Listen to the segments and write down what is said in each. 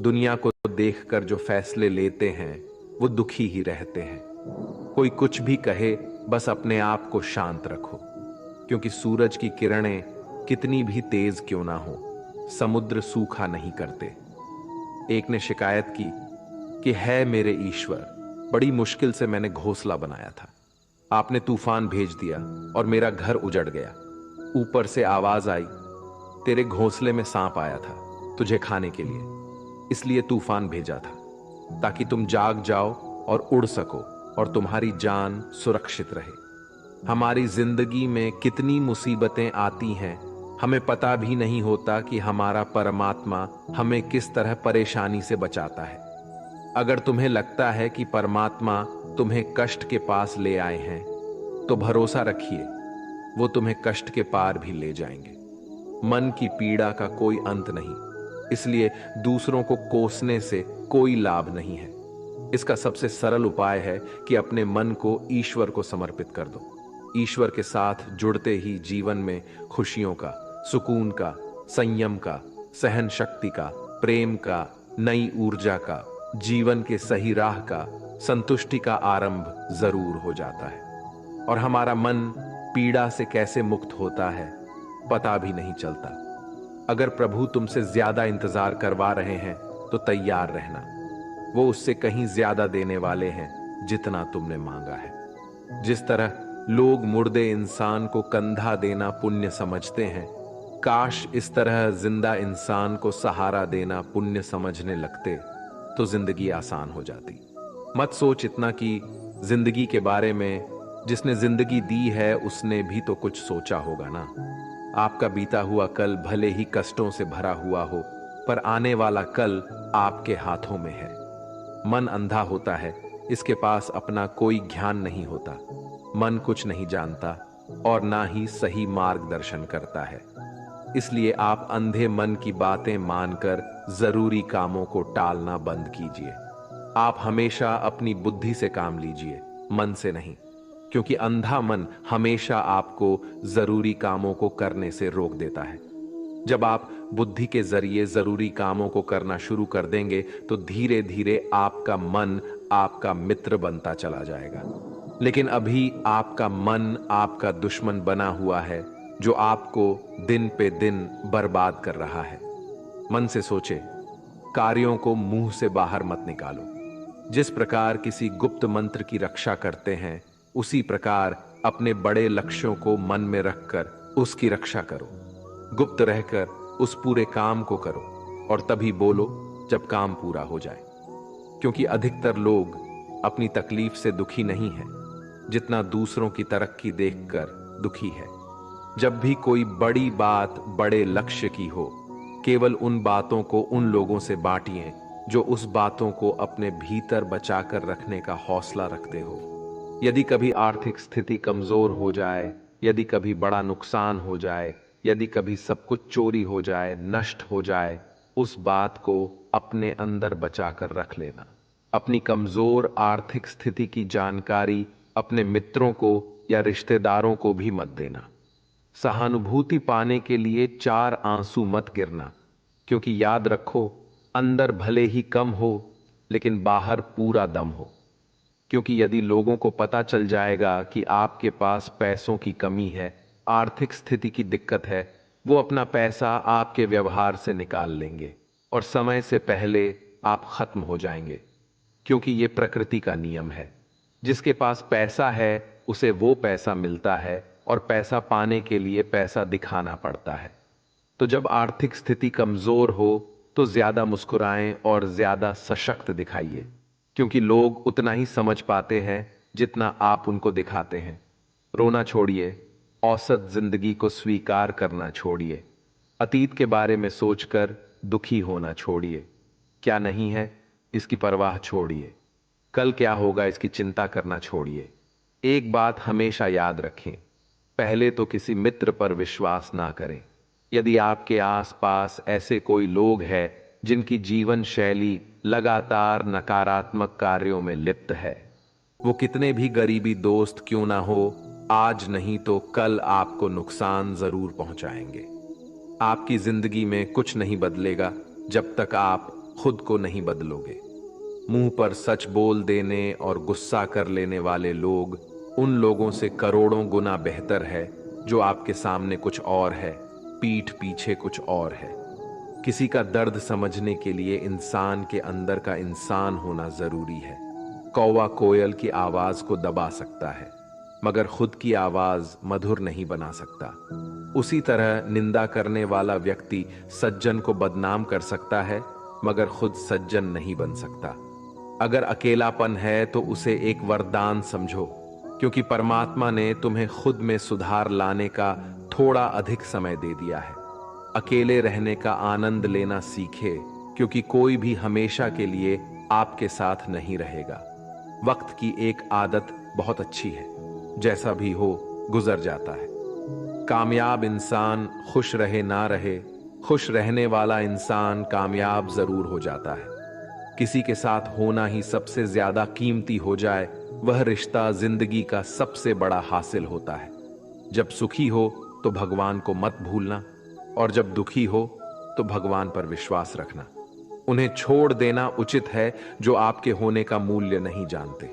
दुनिया को देखकर जो फैसले लेते हैं वो दुखी ही रहते हैं। कोई कुछ भी कहे, बस अपने आप को शांत रखो, क्योंकि सूरज की किरणें कितनी भी तेज क्यों ना हो, समुद्र सूखा नहीं करते। एक ने शिकायत की कि है मेरे ईश्वर, बड़ी मुश्किल से मैंने घोंसला बनाया था, आपने तूफान भेज दिया और मेरा घर उजड़ गया। ऊपर से आवाज आई, तेरे घोंसले में सांप आया था तुझे खाने के लिए, इसलिए तूफान भेजा था, ताकि तुम जाग जाओ और उड़ सको और तुम्हारी जान सुरक्षित रहे। हमारी जिंदगी में कितनी मुसीबतें आती हैं, हमें पता भी नहीं होता कि हमारा परमात्मा हमें किस तरह परेशानी से बचाता है। अगर तुम्हें लगता है कि परमात्मा तुम्हें कष्ट के पास ले आए हैं, तो भरोसा रखिए, वो तुम्हें कष्ट के पार भी ले जाएंगे। मन की पीड़ा का कोई अंत नहीं, इसलिए दूसरों को कोसने से कोई लाभ नहीं है। इसका सबसे सरल उपाय है कि अपने मन को ईश्वर को समर्पित कर दो। ईश्वर के साथ जुड़ते ही जीवन में खुशियों का, सुकून का, संयम का, सहन शक्ति का, प्रेम का, नई ऊर्जा का, जीवन के सही राह का, संतुष्टि का आरंभ जरूर हो जाता है। और हमारा मन पीड़ा से कैसे मुक्त होता है पता भी नहीं चलता। अगर प्रभु तुमसे ज्यादा इंतजार करवा रहे हैं तो तैयार रहना, वो उससे कहीं ज्यादा देने वाले हैं जितना तुमने मांगा है। जिस तरह लोग मुर्दे इंसान को कंधा देना पुण्य समझते हैं, काश इस तरह जिंदा इंसान को सहारा देना पुण्य समझने लगते तो जिंदगी आसान हो जाती। मत सोच इतना कि जिंदगी के बारे में, जिसने जिंदगी दी है उसने भी तो कुछ सोचा होगा ना। आपका बीता हुआ कल भले ही कष्टों से भरा हुआ हो, पर आने वाला कल आपके हाथों में है। मन अंधा होता है, इसके पास अपना कोई ज्ञान नहीं होता। मन कुछ नहीं जानता और ना ही सही मार्गदर्शन करता है। इसलिए आप अंधे मन की बातें मानकर जरूरी कामों को टालना बंद कीजिए। आप हमेशा अपनी बुद्धि से काम लीजिए, मन से नहीं, क्योंकि अंधा मन हमेशा आपको जरूरी कामों को करने से रोक देता है। जब आप बुद्धि के जरिए जरूरी कामों को करना शुरू कर देंगे तो धीरे धीरे आपका मन आपका मित्र बनता चला जाएगा। लेकिन अभी आपका मन आपका दुश्मन बना हुआ है, जो आपको दिन पे दिन बर्बाद कर रहा है। मन से सोचे, कार्यों को मुंह से बाहर मत निकालो। जिस प्रकार किसी गुप्त मंत्र की रक्षा करते हैं, उसी प्रकार अपने बड़े लक्ष्यों को मन में रखकर उसकी रक्षा करो। गुप्त रहकर उस पूरे काम को करो और तभी बोलो जब काम पूरा हो जाए। क्योंकि अधिकतर लोग अपनी तकलीफ से दुखी नहीं है, जितना दूसरों की तरक्की देखकर दुखी है। जब भी कोई बड़ी बात बड़े लक्ष्य की हो, केवल उन बातों को उन लोगों से बांटिए जो उस बातों को अपने भीतर बचाकर रखने का हौसला रखते हो। यदि कभी आर्थिक स्थिति कमजोर हो जाए, यदि कभी बड़ा नुकसान हो जाए, यदि कभी सब कुछ चोरी हो जाए, नष्ट हो जाए, उस बात को अपने अंदर बचाकर रख लेना। अपनी कमजोर आर्थिक स्थिति की जानकारी अपने मित्रों को या रिश्तेदारों को भी मत देना। सहानुभूति पाने के लिए 4 आंसू मत गिरना, क्योंकि याद रखो, अंदर भले ही कम हो लेकिन बाहर पूरा दम हो। क्योंकि यदि लोगों को पता चल जाएगा कि आपके पास पैसों की कमी है, आर्थिक स्थिति की दिक्कत है, वो अपना पैसा आपके व्यवहार से निकाल लेंगे और समय से पहले आप खत्म हो जाएंगे। क्योंकि ये प्रकृति का नियम है, जिसके पास पैसा है उसे वो पैसा मिलता है और पैसा पाने के लिए पैसा दिखाना पड़ता है। तो जब आर्थिक स्थिति कमजोर हो तो ज्यादा मुस्कुराएं और ज्यादा सशक्त दिखाइए, क्योंकि लोग उतना ही समझ पाते हैं जितना आप उनको दिखाते हैं। रोना छोड़िए, औसत जिंदगी को स्वीकार करना छोड़िए, अतीत के बारे में सोचकर दुखी होना छोड़िए। क्या नहीं है इसकी परवाह छोड़िए, कल क्या होगा इसकी चिंता करना छोड़िए। एक बात हमेशा याद रखें, पहले तो किसी मित्र पर विश्वास ना करें। यदि आपके आसपास ऐसे कोई लोग हैं जिनकी जीवन शैली लगातार नकारात्मक कार्यों में लिप्त है, वो कितने भी गरीबी दोस्त क्यों ना हो, आज नहीं तो कल आपको नुकसान जरूर पहुंचाएंगे। आपकी जिंदगी में कुछ नहीं बदलेगा जब तक आप खुद को नहीं बदलोगे। मुंह पर सच बोल देने और गुस्सा कर लेने वाले लोग उन लोगों से करोड़ों गुना बेहतर है जो आपके सामने कुछ और है, पीठ पीछे कुछ और है। किसी का दर्द समझने के लिए इंसान के अंदर का इंसान होना जरूरी है। कौवा कोयल की आवाज को दबा सकता है, मगर खुद की आवाज मधुर नहीं बना सकता। उसी तरह निंदा करने वाला व्यक्ति सज्जन को बदनाम कर सकता है, मगर खुद सज्जन नहीं बन सकता। अगर अकेलापन है तो उसे एक वरदान समझो, क्योंकि परमात्मा ने तुम्हें खुद में सुधार लाने का थोड़ा अधिक समय दे दिया है। अकेले रहने का आनंद लेना सीखे, क्योंकि कोई भी हमेशा के लिए आपके साथ नहीं रहेगा। वक्त की एक आदत बहुत अच्छी है, जैसा भी हो गुजर जाता है। कामयाब इंसान खुश रहे ना रहे, खुश रहने वाला इंसान कामयाब जरूर हो जाता है। किसी के साथ होना ही सबसे ज्यादा कीमती हो जाए, वह रिश्ता जिंदगी का सबसे बड़ा हासिल होता है। जब सुखी हो तो भगवान को मत भूलना, और जब दुखी हो तो भगवान पर विश्वास रखना। उन्हें छोड़ देना उचित है जो आपके होने का मूल्य नहीं जानते।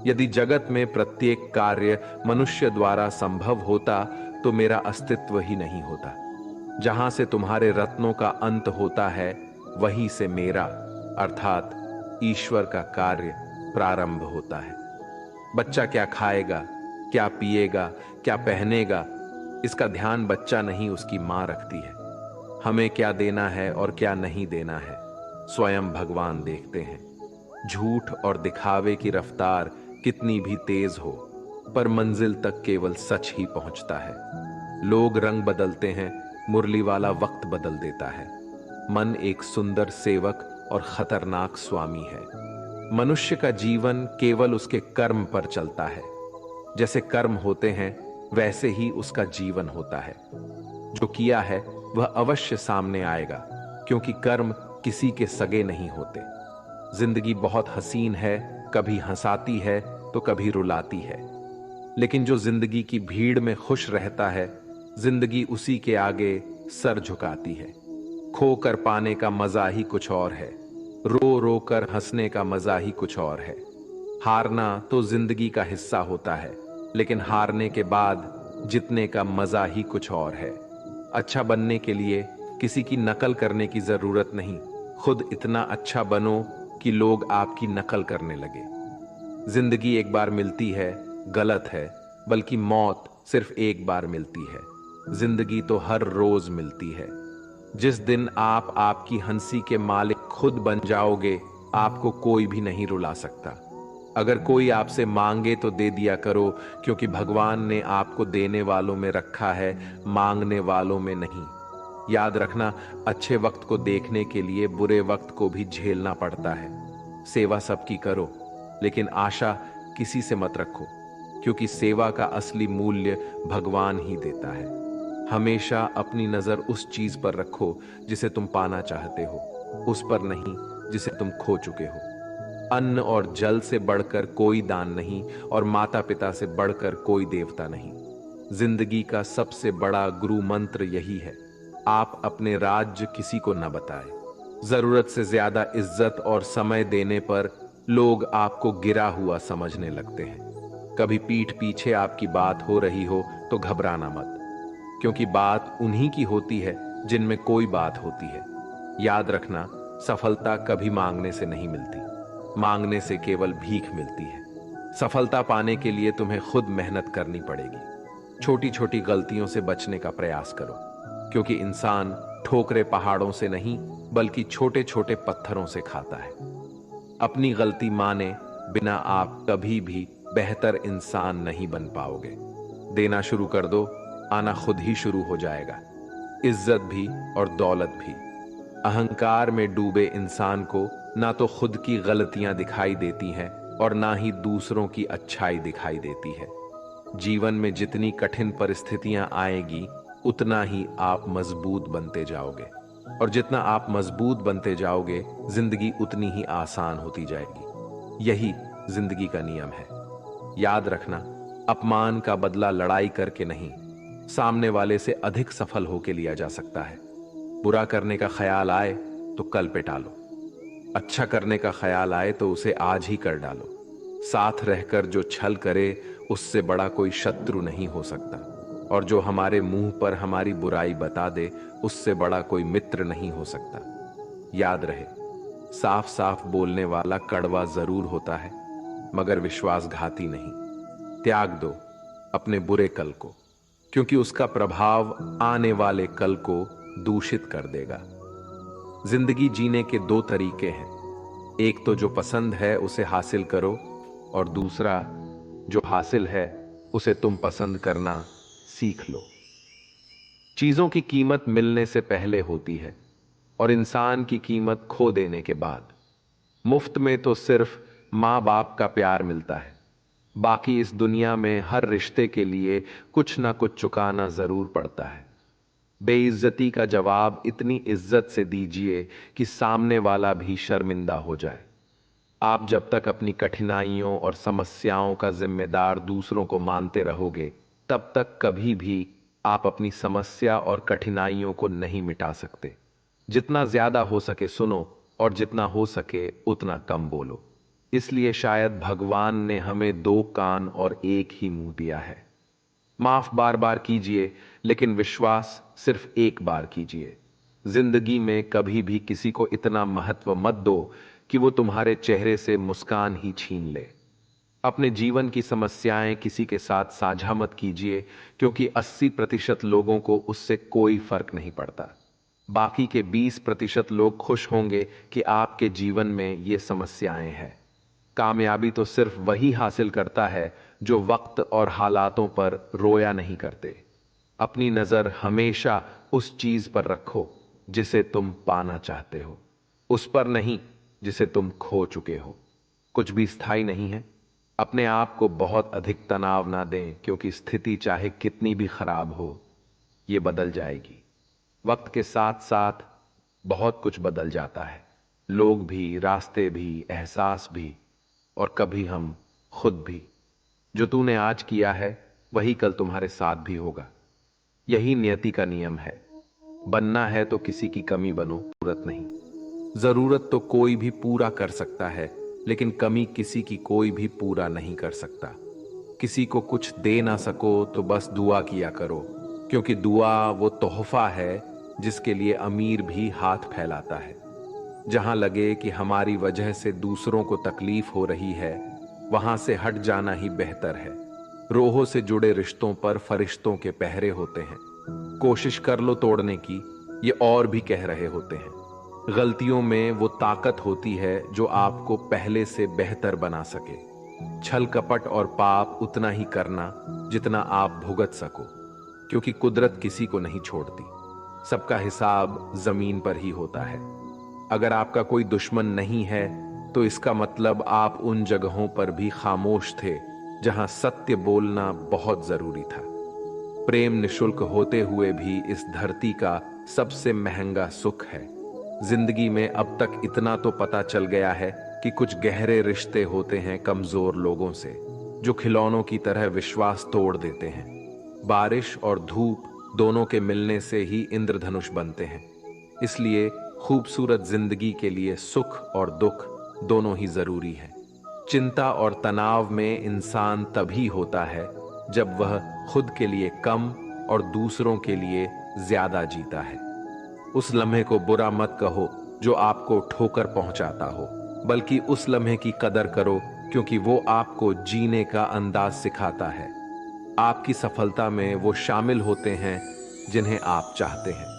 यदि जगत में प्रत्येक कार्य मनुष्य द्वारा संभव होता तो मेरा अस्तित्व ही नहीं होता। जहां से तुम्हारे रत्नों का अंत होता है, वहीं से मेरा अर्थात ईश्वर का कार्य प्रारंभ होता है। बच्चा क्या खाएगा, क्या पिएगा, क्या पहनेगा, इसका ध्यान बच्चा नहीं उसकी मां रखती है। हमें क्या देना है और क्या नहीं देना है, स्वयं भगवान देखते हैं। झूठ और दिखावे की रफ्तार कितनी भी तेज हो, पर मंजिल तक केवल सच ही पहुंचता है। लोग रंग बदलते हैं, मुरली वाला वक्त बदल देता है। मन एक सुंदर सेवक और खतरनाक स्वामी है। मनुष्य का जीवन केवल उसके कर्म पर चलता है। जैसे कर्म होते हैं वैसे ही उसका जीवन होता है। जो किया है वह अवश्य सामने आएगा, क्योंकि कर्म किसी के सगे नहीं होते। जिंदगी बहुत हसीन है, कभी हंसाती है तो कभी रुलाती है, लेकिन जो जिंदगी की भीड़ में खुश रहता है, जिंदगी उसी के आगे सर झुकाती है। खोकर पाने का मजा ही कुछ और है, रो रो कर हंसने का मजा ही कुछ और है। हारना तो जिंदगी का हिस्सा होता है, लेकिन हारने के बाद जीतने का मजा ही कुछ और है। अच्छा बनने के लिए किसी की नकल करने की जरूरत नहीं, खुद इतना अच्छा बनो कि लोग आपकी नकल करने लगे। जिंदगी एक बार मिलती है गलत है, बल्कि मौत सिर्फ एक बार मिलती है। जिंदगी तो हर रोज मिलती है। जिस दिन आप आपकी हंसी के मालिक खुद बन जाओगे, आपको कोई भी नहीं रुला सकता। अगर कोई आपसे मांगे तो दे दिया करो, क्योंकि भगवान ने आपको देने वालों में रखा है, मांगने वालों में नहीं। याद रखना, अच्छे वक्त को देखने के लिए बुरे वक्त को भी झेलना पड़ता है। सेवा सबकी करो, लेकिन आशा किसी से मत रखो, क्योंकि सेवा का असली मूल्य भगवान ही देता है। हमेशा अपनी नजर उस चीज पर रखो जिसे तुम पाना चाहते हो, उस पर नहीं जिसे तुम खो चुके हो। अन्न और जल से बढ़कर कोई दान नहीं, और माता पिता से बढ़कर कोई देवता नहीं। जिंदगी का सबसे बड़ा गुरु मंत्र यही है, आप अपने राज्य किसी को न बताएं। जरूरत से ज्यादा इज्जत और समय देने पर लोग आपको गिरा हुआ समझने लगते हैं। कभी पीठ पीछे आपकी बात हो रही हो तो घबराना मत, क्योंकि बात उन्हीं की होती है जिनमें कोई बात होती है। याद रखना, सफलता कभी मांगने से नहीं मिलती, मांगने से केवल भीख मिलती है। सफलता पाने के लिए तुम्हें खुद मेहनत करनी पड़ेगी। छोटी छोटी गलतियों से बचने का प्रयास करो, क्योंकि इंसान ठोकरे पहाड़ों से नहीं बल्कि छोटे छोटे पत्थरों से खाता है। अपनी गलती माने बिना आप कभी भी बेहतर इंसान नहीं बन पाओगे। देना शुरू कर दो, आना खुद ही शुरू हो जाएगा, इज्जत भी और दौलत भी। अहंकार में डूबे इंसान को ना तो खुद की गलतियां दिखाई देती हैं और ना ही दूसरों की अच्छाई दिखाई देती है। जीवन में जितनी कठिन परिस्थितियां आएगी, उतना ही आप मजबूत बनते जाओगे, और जितना आप मजबूत बनते जाओगे, जिंदगी उतनी ही आसान होती जाएगी। यही जिंदगी का नियम है। याद रखना, अपमान का बदला लड़ाई करके नहीं, सामने वाले से अधिक सफल होकर लिया जा सकता है। बुरा करने का ख्याल आए तो कल पे टालो, अच्छा करने का ख्याल आए तो उसे आज ही कर डालो। साथ रहकर जो छल करे उससे बड़ा कोई शत्रु नहीं हो सकता, और जो हमारे मुंह पर हमारी बुराई बता दे उससे बड़ा कोई मित्र नहीं हो सकता। याद रहे, साफ साफ बोलने वाला कड़वा जरूर होता है मगर विश्वासघाती नहीं। त्याग दो अपने बुरे कल को, क्योंकि उसका प्रभाव आने वाले कल को दूषित कर देगा। जिंदगी जीने के दो तरीके हैं, एक तो जो पसंद है उसे हासिल करो, और दूसरा जो हासिल है उसे तुम पसंद करना सीख लो। चीजों की कीमत मिलने से पहले होती है और इंसान की कीमत खो देने के बाद। मुफ्त में तो सिर्फ माँ बाप का प्यार मिलता है, बाकी इस दुनिया में हर रिश्ते के लिए कुछ ना कुछ चुकाना जरूर पड़ता है। बेइज्जती का जवाब इतनी इज्जत से दीजिए कि सामने वाला भी शर्मिंदा हो जाए। आप जब तक अपनी कठिनाइयों और समस्याओं का जिम्मेदार दूसरों को मानते रहोगे, तब तक कभी भी आप अपनी समस्या और कठिनाइयों को नहीं मिटा सकते। जितना ज्यादा हो सके सुनो, और जितना हो सके उतना कम बोलो। इसलिए शायद भगवान ने हमें दो कान और एक ही मुंह दिया है। माफ बार बार कीजिए, लेकिन विश्वास सिर्फ एक बार कीजिए। जिंदगी में कभी भी किसी को इतना महत्व मत दो कि वो तुम्हारे चेहरे से मुस्कान ही छीन ले। अपने जीवन की समस्याएं किसी के साथ साझा मत कीजिए, क्योंकि 80% लोगों को उससे कोई फर्क नहीं पड़ता। बाकी के 20% लोग खुश होंगे कि आपके जीवन में ये समस्याएं हैं। कामयाबी तो सिर्फ वही हासिल करता है जो वक्त और हालातों पर रोया नहीं करते। अपनी नजर हमेशा उस चीज पर रखो जिसे तुम पाना चाहते हो, उस पर नहीं जिसे तुम खो चुके हो। कुछ भी स्थायी नहीं है। अपने आप को बहुत अधिक तनाव ना दें, क्योंकि स्थिति चाहे कितनी भी खराब हो, ये बदल जाएगी। वक्त के साथ साथ बहुत कुछ बदल जाता है, लोग भी, रास्ते भी, एहसास भी, और कभी हम खुद भी। जो तूने आज किया है वही कल तुम्हारे साथ भी होगा। यही नियति का नियम है। बनना है तो किसी की कमी बनो, जरूरत नहीं। जरूरत तो कोई भी पूरा कर सकता है, लेकिन कमी किसी की कोई भी पूरा नहीं कर सकता। किसी को कुछ दे ना सको तो बस दुआ किया करो, क्योंकि दुआ वो तोहफा है जिसके लिए अमीर भी हाथ फैलाता है। जहां लगे कि हमारी वजह से दूसरों को तकलीफ हो रही है, वहां से हट जाना ही बेहतर है। रोहों से जुड़े रिश्तों पर फरिश्तों के पहरे होते हैं। कोशिश कर लो तोड़ने की, ये और भी कह रहे होते हैं। गलतियों में वो ताकत होती है जो आपको पहले से बेहतर बना सके। छल कपट और पाप उतना ही करना जितना आप भुगत सको, क्योंकि कुदरत किसी को नहीं छोड़ती। सबका हिसाब जमीन पर ही होता है। अगर आपका कोई दुश्मन नहीं है तो इसका मतलब आप उन जगहों पर भी खामोश थे जहां सत्य बोलना बहुत जरूरी था। प्रेम निशुल्क होते हुए भी इस धरती का सबसे महंगा सुख है। जिंदगी में अब तक इतना तो पता चल गया है कि कुछ गहरे रिश्ते होते हैं कमजोर लोगों से, जो खिलौनों की तरह विश्वास तोड़ देते हैं। बारिश और धूप दोनों के मिलने से ही इंद्रधनुष बनते हैं। इसलिए खूबसूरत जिंदगी के लिए सुख और दुख दोनों ही जरूरी है। चिंता और तनाव में इंसान तभी होता है जब वह खुद के लिए कम और दूसरों के लिए ज्यादा जीता है। उस लम्हे को बुरा मत कहो जो आपको ठोकर पहुंचाता हो, बल्कि उस लम्हे की कदर करो, क्योंकि वो आपको जीने का अंदाज सिखाता है। आपकी सफलता में वो शामिल होते हैं जिन्हें आप चाहते हैं।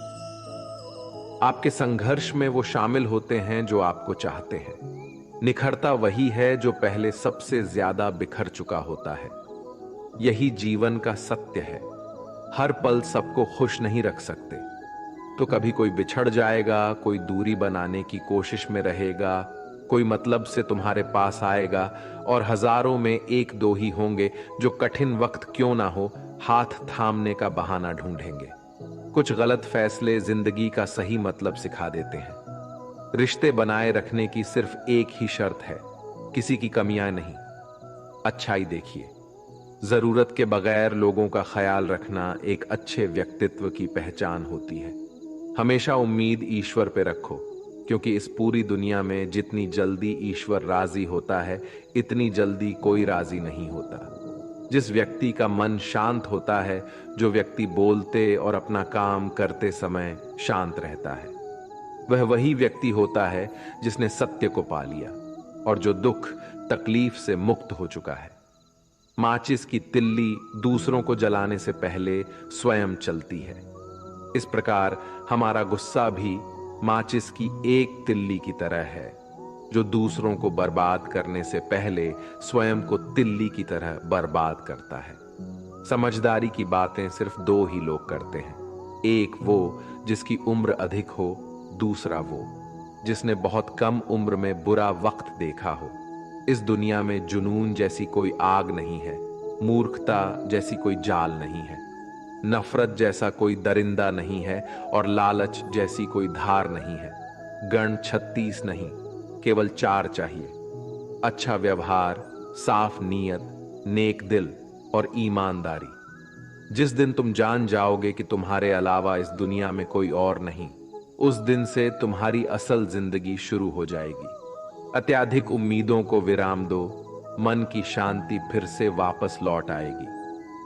आपके संघर्ष में वो शामिल होते हैं जो आपको चाहते हैं। निखरता वही है जो पहले सबसे ज्यादा बिखर चुका होता है। यही जीवन का सत्य है। हर पल सबको खुश नहीं रख सकते, तो कभी कोई बिछड़ जाएगा, कोई दूरी बनाने की कोशिश में रहेगा, कोई मतलब से तुम्हारे पास आएगा, और हजारों में एक दो ही होंगे जो कठिन वक्त क्यों ना हो हाथ थामने का बहाना ढूंढेंगे। कुछ गलत फैसले जिंदगी का सही मतलब सिखा देते हैं। रिश्ते बनाए रखने की सिर्फ एक ही शर्त है, किसी की कमियां नहीं, अच्छाई देखिए। जरूरत के बगैर लोगों का ख्याल रखना एक अच्छे व्यक्तित्व की पहचान होती है। हमेशा उम्मीद ईश्वर पे रखो, क्योंकि इस पूरी दुनिया में जितनी जल्दी ईश्वर राजी होता है, इतनी जल्दी कोई राजी नहीं होता। जिस व्यक्ति का मन शांत होता है, जो व्यक्ति बोलते और अपना काम करते समय शांत रहता है, वह वही व्यक्ति होता है जिसने सत्य को पा लिया और जो दुख तकलीफ से मुक्त हो चुका है। माचिस की तिल्ली दूसरों को जलाने से पहले स्वयं चलती है। इस प्रकार हमारा गुस्सा भी माचिस की एक तिल्ली की तरह है, जो दूसरों को बर्बाद करने से पहले स्वयं को तिल्ली की तरह बर्बाद करता है। समझदारी की बातें सिर्फ दो ही लोग करते हैं, एक वो जिसकी उम्र अधिक हो, दूसरा वो जिसने बहुत कम उम्र में बुरा वक्त देखा हो। इस दुनिया में जुनून जैसी कोई आग नहीं है, मूर्खता जैसी कोई जाल नहीं है, नफरत जैसा कोई दरिंदा नहीं है और लालच जैसी कोई धार नहीं है। गण 36 नहीं, केवल 4 चाहिए: अच्छा व्यवहार, साफ नीयत, नेक दिल और ईमानदारी। जिस दिन तुम जान जाओगे कि तुम्हारे अलावा इस दुनिया में कोई और नहीं, उस दिन से तुम्हारी असल जिंदगी शुरू हो जाएगी। अत्याधिक उम्मीदों को विराम दो, मन की शांति फिर से वापस लौट आएगी।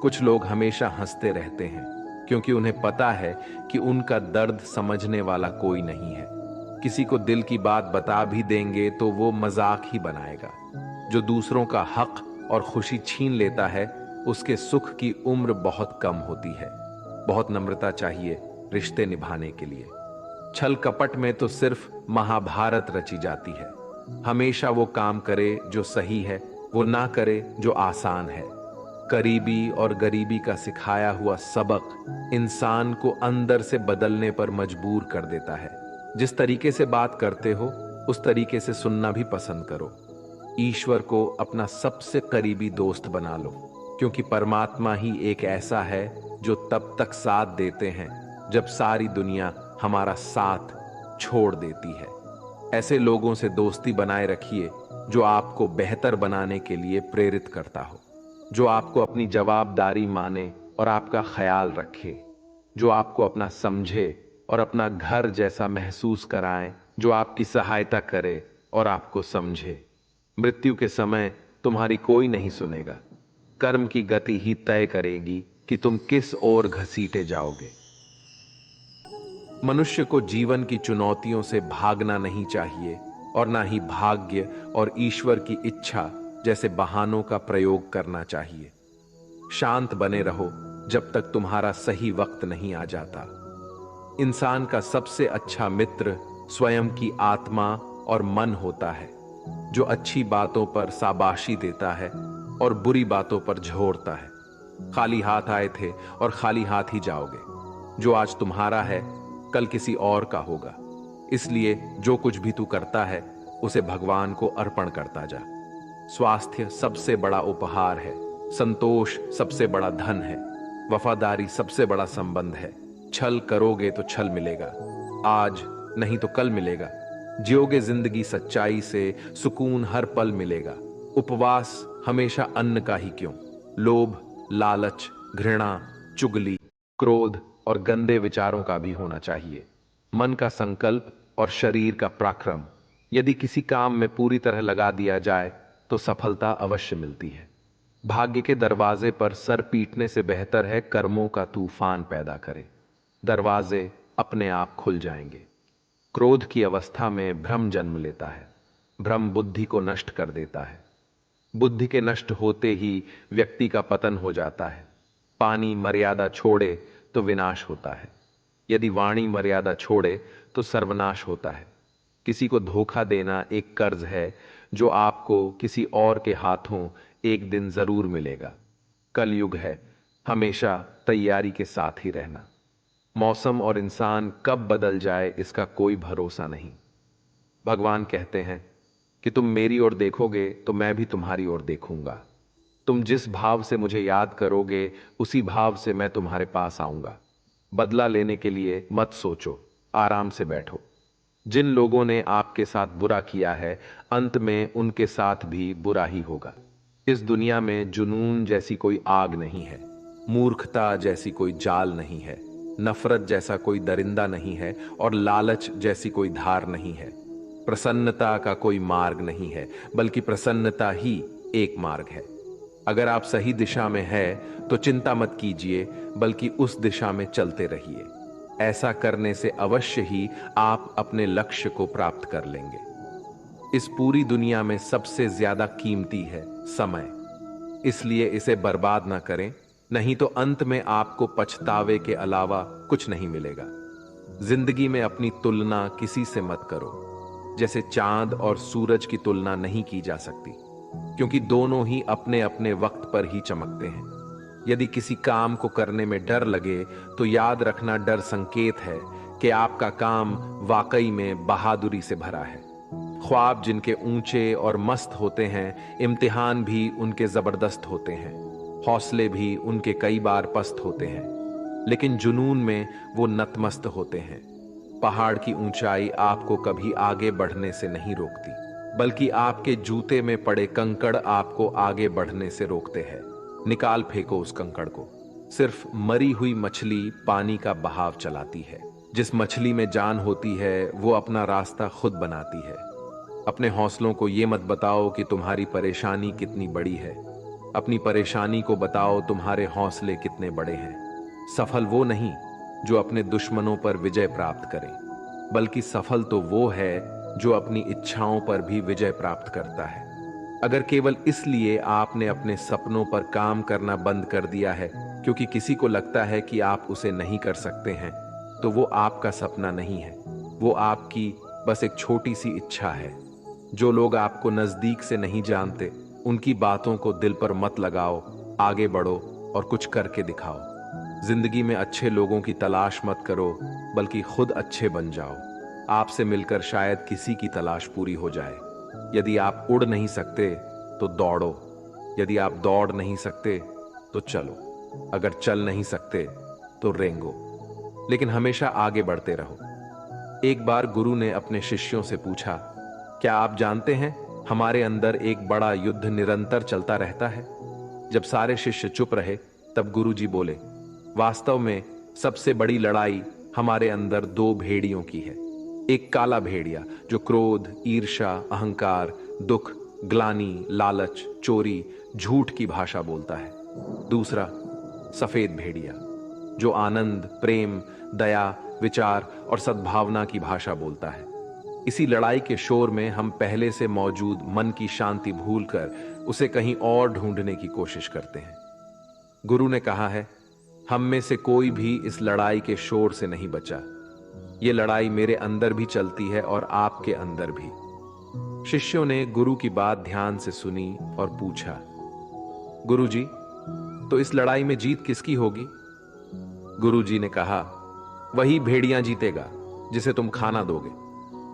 कुछ लोग हमेशा हंसते रहते हैं क्योंकि उन्हें पता है कि उनका दर्द समझने वाला कोई नहीं है। किसी को दिल की बात बता भी देंगे तो वो मजाक ही बनाएगा। जो दूसरों का हक और खुशी छीन लेता है, उसके सुख की उम्र बहुत कम होती है। बहुत नम्रता चाहिए रिश्ते निभाने के लिए। छल कपट में तो सिर्फ महाभारत रची जाती है। हमेशा वो काम करे जो सही है, वो ना करे जो आसान है। करीबी और गरीबी का सिखाया हुआ सबक इंसान को अंदर से बदलने पर मजबूर कर देता है। जिस तरीके से बात करते हो, उस तरीके से सुनना भी पसंद करो। ईश्वर को अपना सबसे करीबी दोस्त बना लो, क्योंकि परमात्मा ही एक ऐसा है जो तब तक साथ देते हैं जब सारी दुनिया हमारा साथ छोड़ देती है। ऐसे लोगों से दोस्ती बनाए रखिए जो आपको बेहतर बनाने के लिए प्रेरित करता हो, जो आपको अपनी जवाबदारी माने और आपका ख्याल रखे, जो आपको अपना समझे और अपना घर जैसा महसूस कराएं, जो आपकी सहायता करे और आपको समझे। मृत्यु के समय तुम्हारी कोई नहीं सुनेगा। कर्म की गति ही तय करेगी कि तुम किस ओर घसीटे जाओगे। मनुष्य को जीवन की चुनौतियों से भागना नहीं चाहिए और ना ही भाग्य और ईश्वर की इच्छा जैसे बहानों का प्रयोग करना चाहिए। शांत बने रहो जब तक तुम्हारा सही वक्त नहीं आ जाता। इंसान का सबसे अच्छा मित्र स्वयं की आत्मा और मन होता है, जो अच्छी बातों पर शाबाशी देता है और बुरी बातों पर झोरता है। खाली हाथ आए थे और खाली हाथ ही जाओगे। जो आज तुम्हारा है, कल किसी और का होगा। इसलिए जो कुछ भी तू करता है, उसे भगवान को अर्पण करता जा। स्वास्थ्य सबसे बड़ा उपहार है, संतोष सबसे बड़ा धन है, वफादारी सबसे बड़ा संबंध है। छल करोगे तो छल मिलेगा, आज नहीं तो कल मिलेगा। जियोगे जिंदगी सच्चाई से, सुकून हर पल मिलेगा। उपवास हमेशा अन्न का ही क्यों, लोभ, लालच, घृणा, चुगली, क्रोध और गंदे विचारों का भी होना चाहिए। मन का संकल्प और शरीर का पराक्रम यदि किसी काम में पूरी तरह लगा दिया जाए तो सफलता अवश्य मिलती है। भाग्य के दरवाजे पर सर पीटने से बेहतर है कर्मों का तूफान पैदा करे। दरवाजे अपने आप खुल जाएंगे। क्रोध की अवस्था में भ्रम जन्म लेता है। भ्रम बुद्धि को नष्ट कर देता है। बुद्धि के नष्ट होते ही व्यक्ति का पतन हो जाता है। पानी मर्यादा छोड़े तो विनाश होता है, यदि वाणी मर्यादा छोड़े तो सर्वनाश होता है। किसी को धोखा देना एक कर्ज है जो आपको किसी और के हाथों एक दिन जरूर मिलेगा। कलयुग है, हमेशा तैयारी के साथ ही रहना। मौसम और इंसान कब बदल जाए इसका कोई भरोसा नहीं। भगवान कहते हैं कि तुम मेरी ओर देखोगे तो मैं भी तुम्हारी ओर देखूंगा। तुम जिस भाव से मुझे याद करोगे, उसी भाव से मैं तुम्हारे पास आऊंगा। बदला लेने के लिए मत सोचो, आराम से बैठो। जिन लोगों ने आपके साथ बुरा किया है, अंत में उनके साथ भी बुरा ही होगा। इस दुनिया में जुनून जैसी कोई आग नहीं है, मूर्खता जैसी कोई जाल नहीं है, नफरत जैसा कोई दरिंदा नहीं है और लालच जैसी कोई धार नहीं है। प्रसन्नता का कोई मार्ग नहीं है, बल्कि प्रसन्नता ही एक मार्ग है। अगर आप सही दिशा में है तो चिंता मत कीजिए, बल्कि उस दिशा में चलते रहिए। ऐसा करने से अवश्य ही आप अपने लक्ष्य को प्राप्त कर लेंगे। इस पूरी दुनिया में सबसे ज्यादा कीमती है समय, इसलिए इसे बर्बाद ना करें, नहीं तो अंत में आपको पछतावे के अलावा कुछ नहीं मिलेगा। जिंदगी में अपनी तुलना किसी से मत करो। जैसे चांद और सूरज की तुलना नहीं की जा सकती, क्योंकि दोनों ही अपने अपने वक्त पर ही चमकते हैं। यदि किसी काम को करने में डर लगे तो याद रखना, डर संकेत है कि आपका काम वाकई में बहादुरी से भरा है। ख्वाब जिनके ऊंचे और मस्त होते हैं, इम्तिहान भी उनके जबरदस्त होते हैं, हौसले भी उनके कई बार पस्त होते हैं, लेकिन जुनून में वो नतमस्त होते हैं। पहाड़ की ऊंचाई आपको कभी आगे बढ़ने से नहीं रोकती, बल्कि आपके जूते में पड़े कंकड़ आपको आगे बढ़ने से रोकते हैं। निकाल फेंको उस कंकड़ को। सिर्फ मरी हुई मछली पानी का बहाव चलाती है। जिस मछली में जान होती है वो अपना रास्ता खुद बनाती है। अपने हौसलों को ये मत बताओ कि तुम्हारी परेशानी कितनी बड़ी है, अपनी परेशानी को बताओ तुम्हारे हौसले कितने बड़े हैं। सफल वो नहीं जो अपने दुश्मनों पर विजय प्राप्त करे, बल्कि सफल तो वो है जो अपनी इच्छाओं पर भी विजय प्राप्त करता है। अगर केवल इसलिए आपने अपने सपनों पर काम करना बंद कर दिया है क्योंकि किसी को लगता है कि आप उसे नहीं कर सकते हैं, तो वो आपका सपना नहीं है, वो आपकी बस एक छोटी सी इच्छा है। जो लोग आपको नजदीक से नहीं जानते, उनकी बातों को दिल पर मत लगाओ, आगे बढ़ो और कुछ करके दिखाओ। जिंदगी में अच्छे लोगों की तलाश मत करो, बल्कि खुद अच्छे बन जाओ। आपसे मिलकर शायद किसी की तलाश पूरी हो जाए। यदि आप उड़ नहीं सकते तो दौड़ो, यदि आप दौड़ नहीं सकते तो चलो, अगर चल नहीं सकते तो रेंगो, लेकिन हमेशा आगे बढ़ते रहो। एक बार गुरु ने अपने शिष्यों से पूछा, क्या आप जानते हैं हमारे अंदर एक बड़ा युद्ध निरंतर चलता रहता है? जब सारे शिष्य चुप रहे तब गुरु जी बोले, वास्तव में सबसे बड़ी लड़ाई हमारे अंदर दो भेड़ियों की है। एक काला भेड़िया जो क्रोध, ईर्ष्या, अहंकार, दुख, ग्लानि, लालच, चोरी, झूठ की भाषा बोलता है। दूसरा सफेद भेड़िया जो आनंद, प्रेम, दया, विचार और सद्भावना की भाषा बोलता है। इसी लड़ाई के शोर में हम पहले से मौजूद मन की शांति भूलकर उसे कहीं और ढूंढने की कोशिश करते हैं। गुरु ने कहा है, हम में से कोई भी इस लड़ाई के शोर से नहीं बचा। ये लड़ाई मेरे अंदर भी चलती है और आपके अंदर भी। शिष्यों ने गुरु की बात ध्यान से सुनी और पूछा, गुरु जी, तो इस लड़ाई में जीत किसकी होगी? गुरु जी ने कहा, वही भेड़िया जीतेगा जिसे तुम खाना दोगे।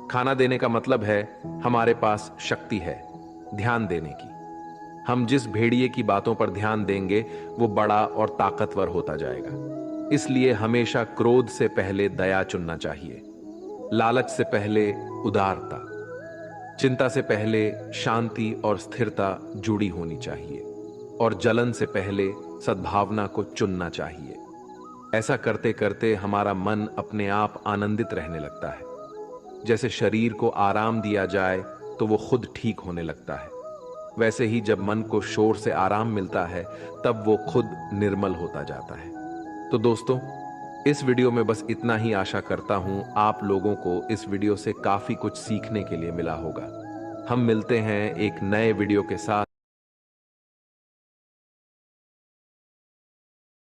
खाना देने का मतलब है हमारे पास शक्ति है ध्यान देने की। हम जिस भेड़िए की बातों पर ध्यान देंगे वो बड़ा और ताकतवर होता जाएगा। इसलिए हमेशा क्रोध से पहले दया चुनना चाहिए, लालच से पहले उदारता, चिंता से पहले शांति और स्थिरता जुड़ी होनी चाहिए, और जलन से पहले सद्भावना को चुनना चाहिए। ऐसा करते करते हमारा मन अपने आप आनंदित रहने लगता है। जैसे शरीर को आराम दिया जाए तो वो खुद ठीक होने लगता है, वैसे ही जब मन को शोर से आराम मिलता है तब वो खुद निर्मल होता जाता है। तो दोस्तों, इस वीडियो में बस इतना ही। आशा करता हूं आप लोगों को इस वीडियो से काफी कुछ सीखने के लिए मिला होगा। हम मिलते हैं एक नए वीडियो के साथ।